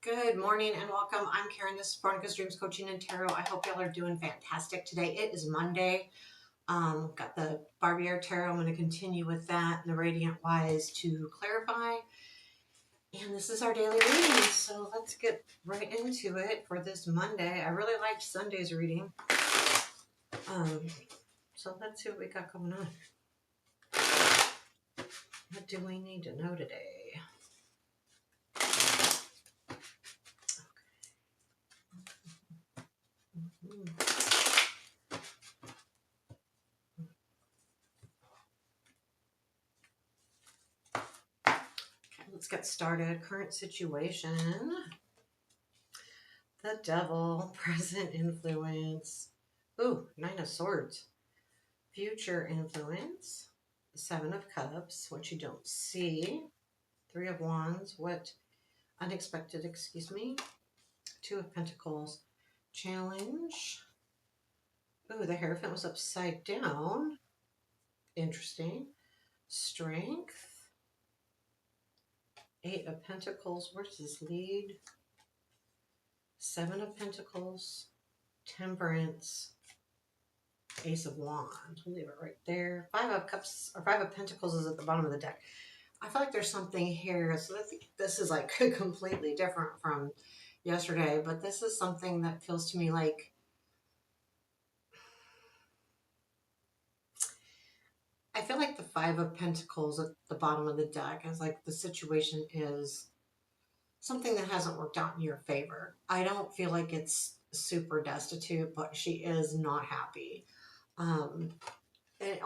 Good morning and welcome. I'm Karen. This is Veronica's Dreams Coaching and Tarot. I hope y'all are doing fantastic today. It is Monday. Got the Barbieri Tarot. I'm going to continue with that and the Radiant Wise to clarify. And this is our daily reading. So let's get right into it for this Monday. I really liked Sunday's reading. So let's see what we got going on. What do we need to know today? Let's get started. Current situation. The Devil, present influence. Ooh, 9 of Swords. Future influence. 7 of Cups, what you don't see. 3 of Wands, what unexpected, 2 of Pentacles. Challenge. Ooh, the Hierophant was upside down. Interesting. Strength. 8 of Pentacles, where does this lead? 7 of Pentacles. Temperance. Ace of Wands. We'll leave it right there. 5 of Cups, or 5 of Pentacles is at the bottom of the deck. I feel like there's something here. So I think this is like completely different from yesterday, but this is something that feels to me like I feel like the 5 of Pentacles at the bottom of the deck is like the situation is something that hasn't worked out in your favor. I don't feel like it's super destitute, but she is not happy. It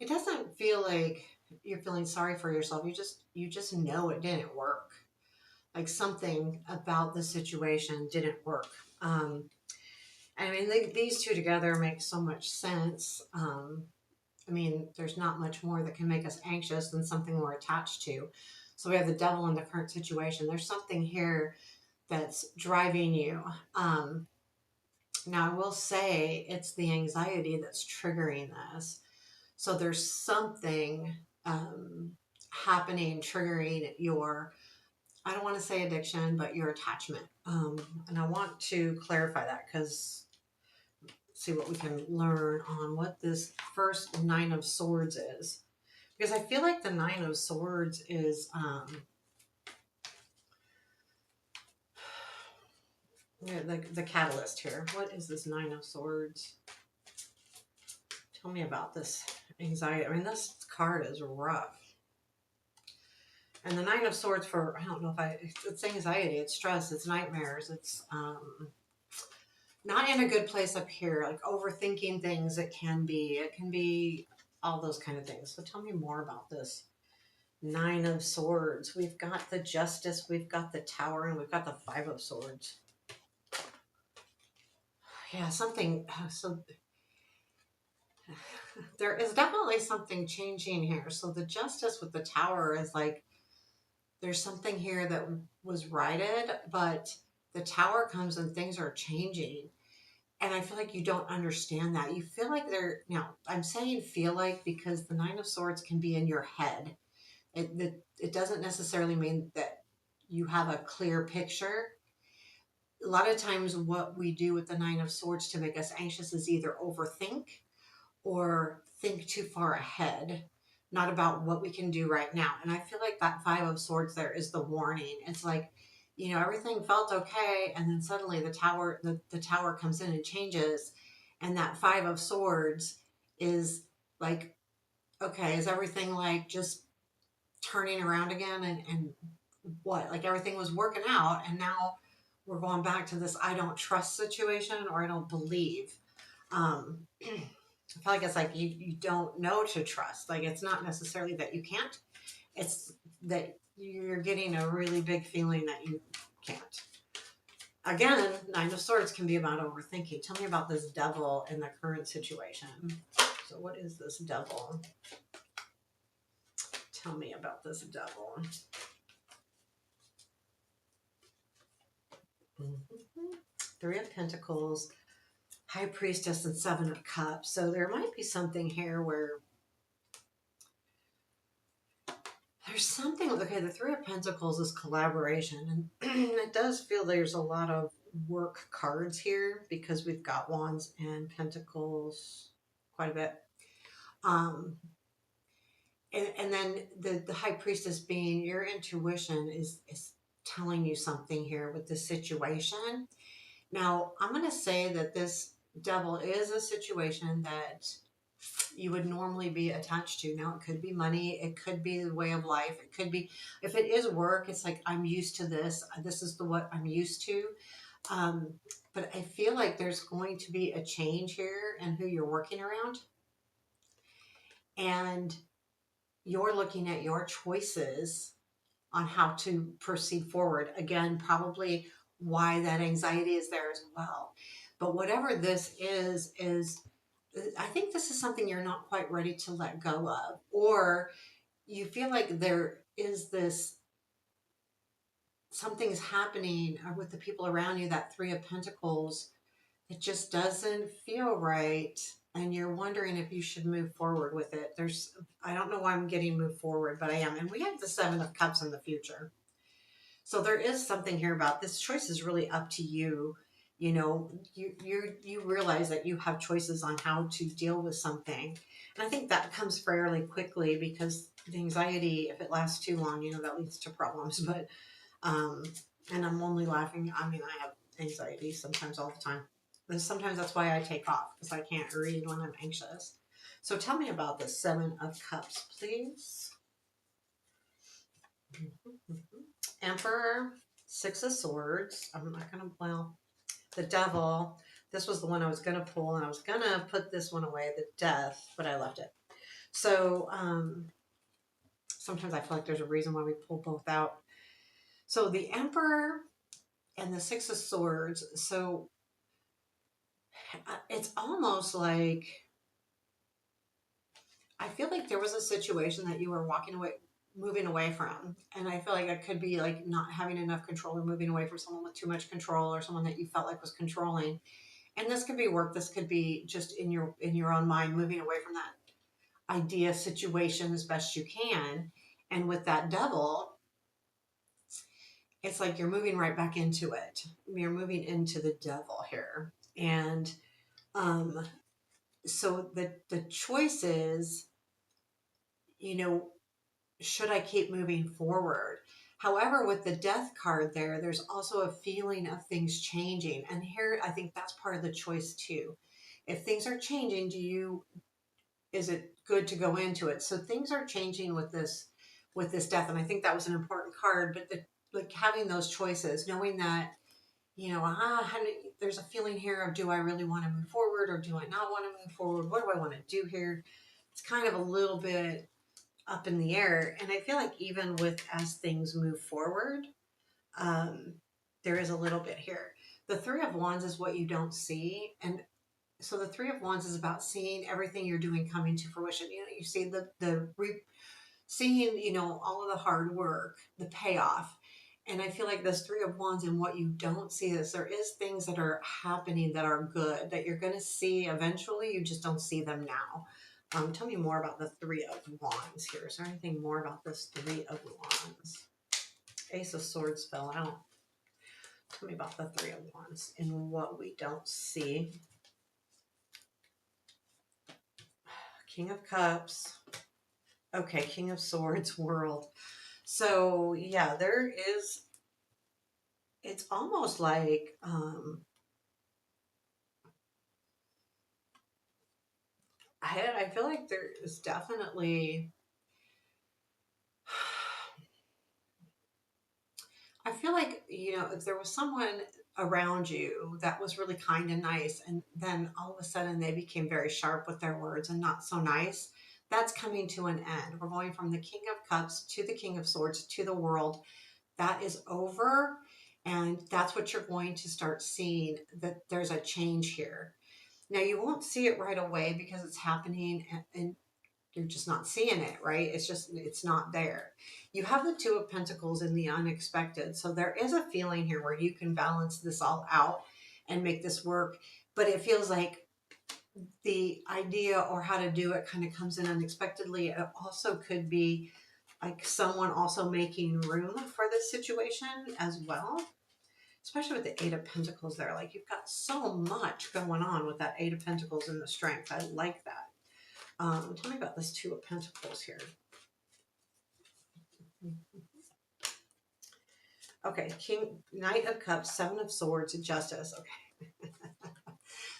doesn't feel like you're feeling sorry for yourself. You just know it didn't work. Like something about the situation didn't work. I mean, these two together make so much sense. I mean, there's not much more that can make us anxious than something we're attached to. So we have the Devil in the current situation. There's something here that's driving you. Now, I will say it's the anxiety that's triggering this. So there's something happening, triggering your, I don't want to say addiction, but your attachment. And I want to clarify that because see what we can learn on what this first 9 of Swords is. Because I feel like the 9 of Swords is the catalyst here. What is this 9 of Swords? Tell me about this anxiety. I mean, this card is rough. And the 9 of Swords I don't know if it's anxiety, it's stress, it's nightmares, it's not in a good place up here, like overthinking things. It can be all those kind of things. So tell me more about this 9 of Swords. We've got the Justice, we've got the Tower, and we've got the 5 of Swords. Yeah, so there is definitely something changing here. So the Justice with the Tower is like, there's something here that was righted, but the Tower comes and things are changing. And I feel like you don't understand that. You feel like I'm saying feel like because the 9 of Swords can be in your head. It doesn't necessarily mean that you have a clear picture. A lot of times what we do with the 9 of Swords to make us anxious is either overthink or think too far ahead, not about what we can do right now. And I feel like that 5 of Swords there is the warning. It's like, everything felt okay, and then suddenly the tower comes in and changes, and that 5 of Swords is like, okay, is everything like just turning around again? And what? Like everything was working out, and now we're going back to this I don't trust situation, or I don't believe. I feel like it's like you don't know to trust. Like it's not necessarily that you can't. It's that you're getting a really big feeling that you can't. Again, 9 of Swords can be about overthinking. Tell me about this Devil in the current situation. So what is this Devil? Tell me about this Devil. Mm-hmm. 3 of Pentacles, High Priestess, and 7 of Cups. So there might be something here where there's something, okay, the Three of Pentacles is collaboration, and it does feel there's a lot of work cards here because we've got Wands and Pentacles quite a bit. Um, and then the High Priestess being your intuition is telling you something here with this situation. Now, I'm going to say that this Devil is a situation that you would normally be attached to. Now, it could be money, it could be the way of life, it could be, if it is work, it's like, I'm used to this. This is the what I'm used to. Um, but I feel like there's going to be a change here in who you're working around. And you're looking at your choices on how to proceed forward. Again, probably why that anxiety is there as well. But whatever this is I think this is something you're not quite ready to let go of, or you feel like there is this something's happening with the people around you, that Three of Pentacles, it just doesn't feel right. And you're wondering if you should move forward with it. I don't know why I'm getting move forward, but I am. And we have the Seven of Cups in the future. So there is something here about this choice is really up to you. You know, you realize that you have choices on how to deal with something. And I think that comes fairly quickly because the anxiety, if it lasts too long, that leads to problems. But um and I'm only laughing. I mean, I have anxiety sometimes all the time. And sometimes that's why I take off because I can't read when I'm anxious. So tell me about the Seven of Cups, please. Emperor, Six of Swords. I'm not gonna, well, the Devil. This was the one I was gonna pull, and I was gonna put this one away, the Death, but I left it. So sometimes I feel like there's a reason why we pull both out. So the Emperor and the Six of Swords. So it's almost like I feel like there was a situation that you were moving away from. And I feel like it could be like not having enough control or moving away from someone with too much control or someone that you felt like was controlling. And this could be work. This could be just in your own mind, moving away from that idea situation as best you can. And with that Devil, it's like you're moving right back into it. You're moving into the Devil here. And um, so the choice is, you know, should I keep moving forward? However, with the Death card there's also a feeling of things changing. And here, I think that's part of the choice too. If things are changing, is it good to go into it? So things are changing with this Death. And I think that was an important card, but like having those choices, knowing that, there's a feeling here of, do I really want to move forward or do I not want to move forward? What do I want to do here? It's kind of a little bit up in the air. And I feel like even with as things move forward, um, there is a little bit here. The Three of Wands is what you don't see. And so the Three of Wands is about seeing everything you're doing coming to fruition. You see seeing, all of the hard work, the payoff. And I feel like this Three of Wands and what you don't see is there is things that are happening that are good that you're going to see eventually. You just don't see them now. Tell me more about the Three of Wands here. Is there anything more about this Three of Wands? Ace of Swords fell out. Tell me about the Three of Wands and what we don't see. King of Cups. Okay, King of Swords, World. So yeah, it's almost like I feel like there is definitely I feel like, if there was someone around you that was really kind and nice, and then all of a sudden they became very sharp with their words and not so nice, that's coming to an end. We're going from the King of Cups to the King of Swords to the World. That is over. And that's what you're going to start seeing, that there's a change here. Now, you won't see it right away because it's happening and you're just not seeing it, right? It's not there. You have the Two of Pentacles in the unexpected. So there is a feeling here where you can balance this all out and make this work. But it feels like the idea or how to do it kind of comes in unexpectedly. It also could be like someone also making room for this situation as well, especially with the Eight of Pentacles there. Like you've got so much going on with that Eight of Pentacles and the strength. I like that. Tell me about this Two of Pentacles here. Okay, King, Knight of Cups, Seven of Swords, Justice. Okay.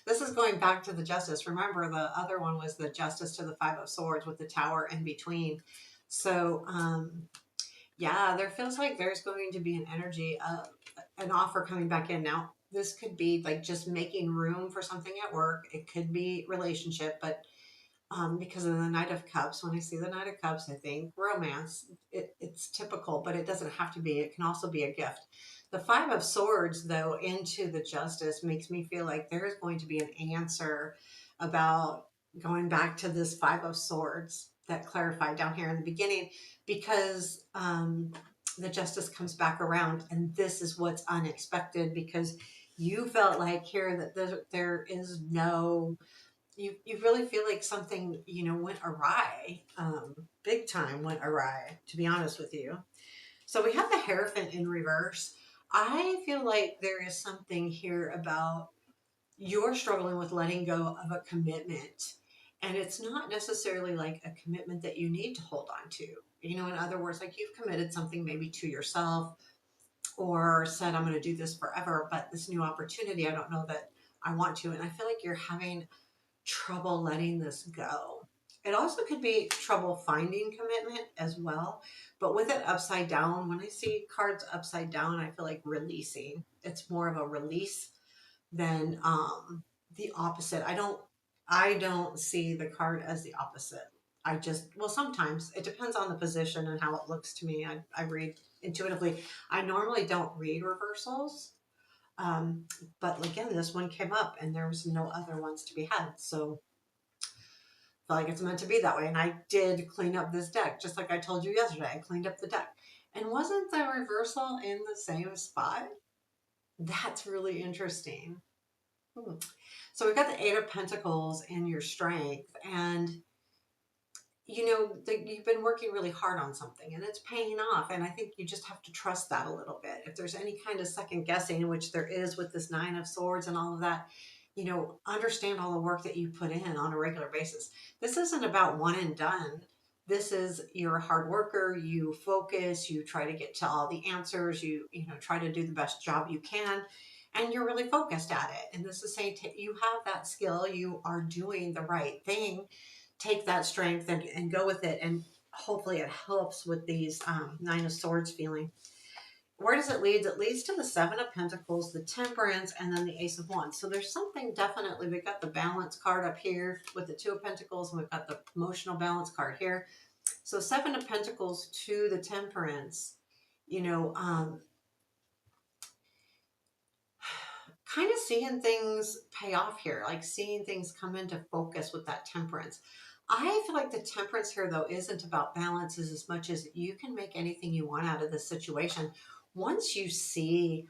This is going back to the Justice. Remember, the other one was the Justice to the Five of Swords with the Tower in between. So, yeah, there feels like there's going to be an energy, an offer coming back in. Now, this could be like just making room for something at work. It could be relationship, but because of the Knight of Cups, when I see the Knight of Cups, I think romance. It's typical, but it doesn't have to be. It can also be a gift. The Five of Swords, though, into the Justice makes me feel like there's going to be an answer about going back to this Five of Swords that clarified down here in the beginning, because the Justice comes back around, and this is what's unexpected, because you felt like here that there is no, you really feel like something, went awry, big time went awry, to be honest with you. So we have the Hierophant in reverse. I feel like there is something here about you're struggling with letting go of a commitment. And it's not necessarily like a commitment that you need to hold on to. In other words, like you've committed something maybe to yourself, or said, I'm going to do this forever, but this new opportunity, I don't know that I want to. And I feel like you're having trouble letting this go. It also could be trouble finding commitment as well. But with it upside down, when I see cards upside down, I feel like releasing. It's more of a release than the opposite. I don't see the card as the opposite. I just, well, sometimes it depends on the position and how it looks to me. I read intuitively. I normally don't read reversals. Um, but again, this one came up and there was no other ones to be had. So feel like it's meant to be that way. And I did clean up this deck, just like I told you yesterday. I cleaned up the deck. And wasn't the reversal in the same spot? That's really interesting. Hmm. So we've got the Eight of Pentacles in your strength, and you've been working really hard on something and it's paying off. And I think you just have to trust that a little bit. If there's any kind of second guessing, which there is with this Nine of Swords and all of that, understand all the work that you put in on a regular basis. This isn't about one and done. This is, you're a hard worker, you focus, you try to get to all the answers, try to do the best job you can, and you're really focused at it. And this is saying you have that skill, you are doing the right thing. Take that strength and go with it. And hopefully it helps with these Nine of Swords feeling. Where does it lead? It leads to the Seven of Pentacles, the Temperance, and then the Ace of Wands. So there's something definitely, we've got the Balance card up here with the Two of Pentacles, and we've got the Emotional Balance card here. So Seven of Pentacles to the Temperance, you know, um, kind of seeing things pay off here, like seeing things come into focus with that Temperance. I feel like the Temperance here, though, isn't about balances as much as you can make anything you want out of this situation. Once you see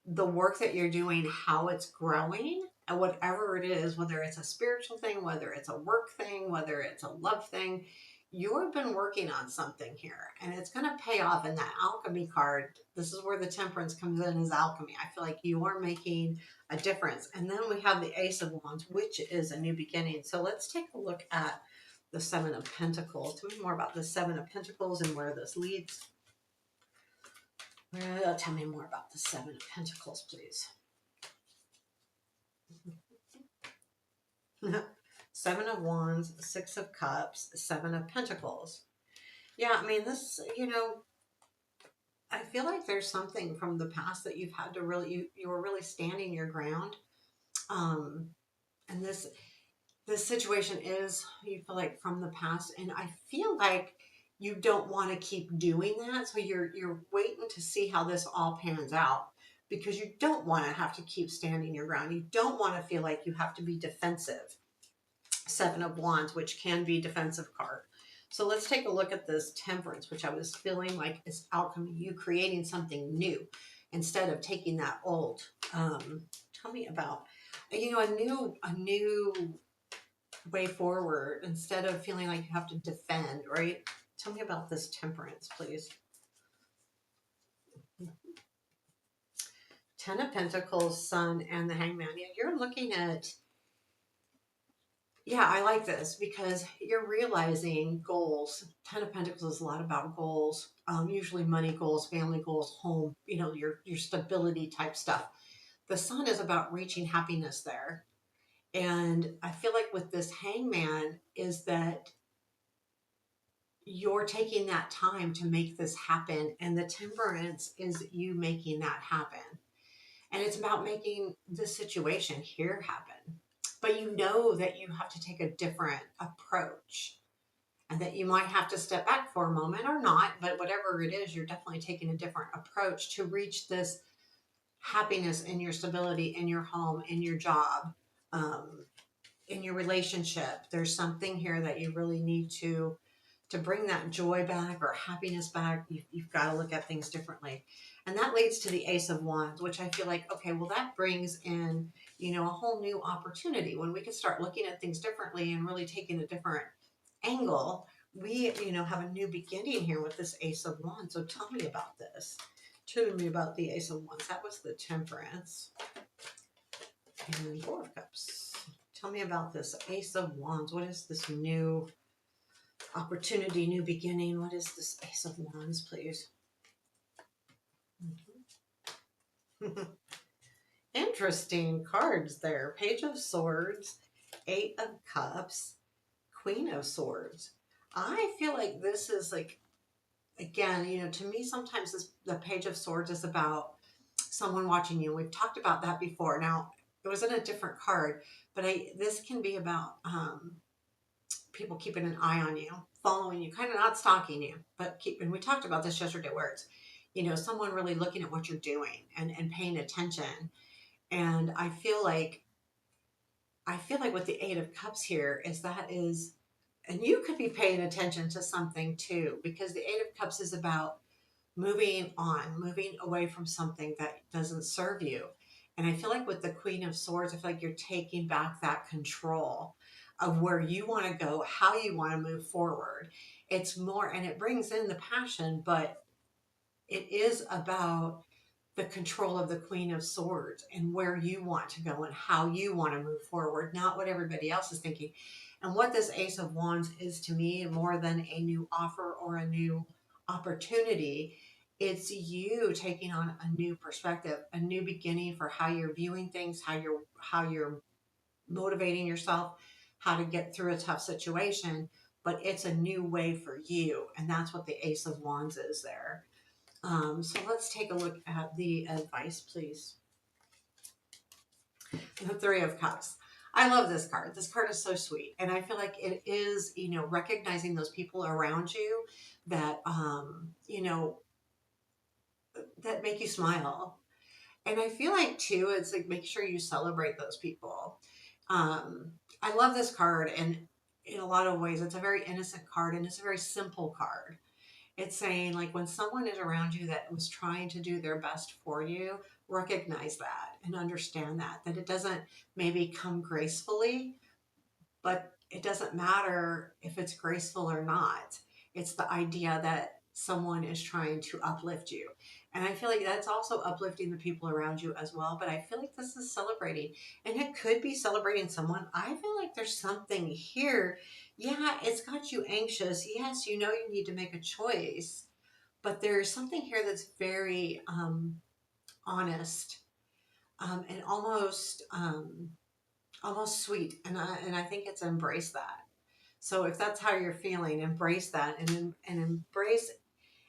the work that you're doing, how it's growing, and whatever it is, whether it's a spiritual thing, whether it's a work thing, whether it's a love thing, you've been working on something here and it's going to pay off. In that alchemy card, this is where the Temperance comes in, as alchemy. I feel like you are making a difference. And then we have the Ace of Wands, which is a new beginning. So let's take a look at the Seven of Pentacles. Tell me more about the Seven of Pentacles and where this leads. Tell me more about the Seven of Pentacles, please. Seven of Wands, Six of Cups, Seven of Pentacles. Yeah, I mean, this, I feel like there's something from the past that you've had to really, you were really standing your ground. Um, and this situation is, you feel like, from the past. And I feel like you don't want to keep doing that. So you're waiting to see how this all pans out, because you don't want to have to keep standing your ground. You don't want to feel like you have to be defensive. Seven of Wands, which can be defensive card. So let's take a look at this Temperance, which I was feeling like is alchemy, you creating something new instead of taking that old. Tell me about, a new way forward, instead of feeling like you have to defend, right? Tell me about this temperance, please. Ten of Pentacles, Sun, and the Hangman. Yeah, you're looking at, yeah, I like this because you're realizing goals. Ten of Pentacles is a lot about goals, usually money goals, family goals, home, your stability type stuff. The Sun is about reaching happiness there. And I feel like with this Hangman is that you're taking that time to make this happen. And the Temperance is you making that happen. And it's about making this situation here happen. But you know that you have to take a different approach and that you might have to step back for a moment or not. But whatever it is, you're definitely taking a different approach to reach this happiness in your stability, in your home, in your job, um, in your relationship. There's something here that you really need to bring that joy back or happiness back. You've got to look at things differently. And that leads to the Ace of Wands, which I feel like, okay, well, that brings in, a whole new opportunity when we can start looking at things differently and really taking a different angle. We, have a new beginning here with this Ace of Wands. So tell me about this. Tell me about the Ace of Wands. That was the Temperance. And Four of Cups. Tell me about this Ace of Wands. What is this new opportunity, new beginning? What is this Ace of Wands, please? Interesting cards there. Page of Swords, Eight of Cups, Queen of Swords. I feel like this is like, again, to me, sometimes the Page of Swords is about someone watching you. We've talked about that before. Now, it was in a different card, but this can be about people keeping an eye on you, following you, kind of not stalking you, but and we talked about this yesterday where it's, someone really looking at what you're doing and paying attention. And I feel like with the Eight of Cups here is and you could be paying attention to something too, because the Eight of Cups is about moving on, moving away from something that doesn't serve you. And I feel like with the Queen of Swords, I feel like you're taking back that control of where you want to go, how you want to move forward. It's more, and it brings in the passion, but it is about the control of the Queen of Swords and where you want to go and how you want to move forward, not what everybody else is thinking. And what this Ace of Wands is to me, more than a new offer or a new opportunity, it's you taking on a new perspective, a new beginning for how you're viewing things, how you're motivating yourself, how to get through a tough situation. But it's a new way for you, and that's what the Ace of Wands is there. So let's take a look at the advice, please. The Three of Cups. I love this card. This card is so sweet. And I feel like it is, recognizing those people around you that, that make you smile. And I feel like, too, it's like make sure you celebrate those people. I love this card. And in a lot of ways, it's a very innocent card and it's a very simple card. It's saying, like, when someone is around you that was trying to do their best for you, recognize that and understand that it doesn't maybe come gracefully, but it doesn't matter if it's graceful or not. It's the idea that someone is trying to uplift you. And I feel like that's also uplifting the people around you as well. But I feel like this is celebrating. And it could be celebrating someone. I feel like there's something here. Yeah, it's got you anxious. Yes, you know you need to make a choice. But there's something here that's very honest and almost sweet. And I think it's embrace that. So if that's how you're feeling, embrace that and embrace,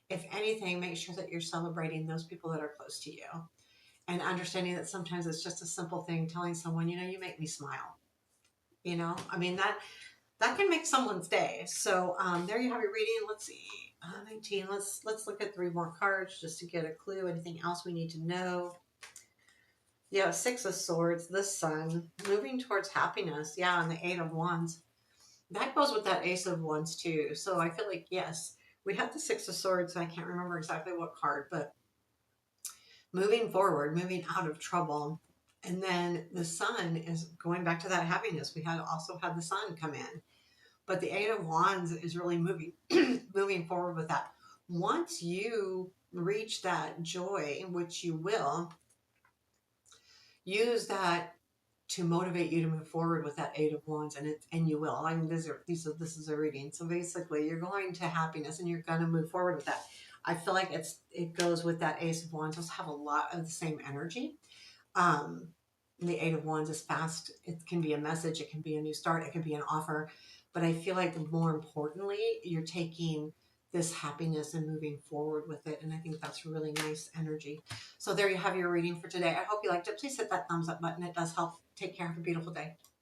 if anything, make sure that you're celebrating those people that are close to you and understanding that sometimes it's just a simple thing, telling someone, you make me smile. I mean, that can make someone's day. So there you have your reading. Let's see, 19. Let's look at 3 more cards just to get a clue. Anything else we need to know? Yeah, Six of Swords, the Sun, moving towards happiness. Yeah, and the Eight of Wands. That goes with that Ace of Wands too. So I feel like, yes, we have the Six of Swords. I can't remember exactly what card, but moving forward, moving out of trouble. And then the Sun is going back to that happiness. We had also had the Sun come in. But the Eight of Wands is really moving moving forward with that. Once you reach that joy, which you will, use that to motivate you to move forward with that Eight of Wands, and you will. I mean, this is a reading. So basically, you're going to happiness, and you're going to move forward with that. I feel like it goes with that Ace of Wands. Just have a lot of the same energy. Um, the Eight of Wands is fast. It can be a message. It can be a new start. It can be an offer. But I feel like more importantly, you're taking this happiness and moving forward with it. And I think that's really nice energy. So there you have your reading for today. I hope you liked it. Please hit that thumbs up button. It does help. Take care. Have a beautiful day.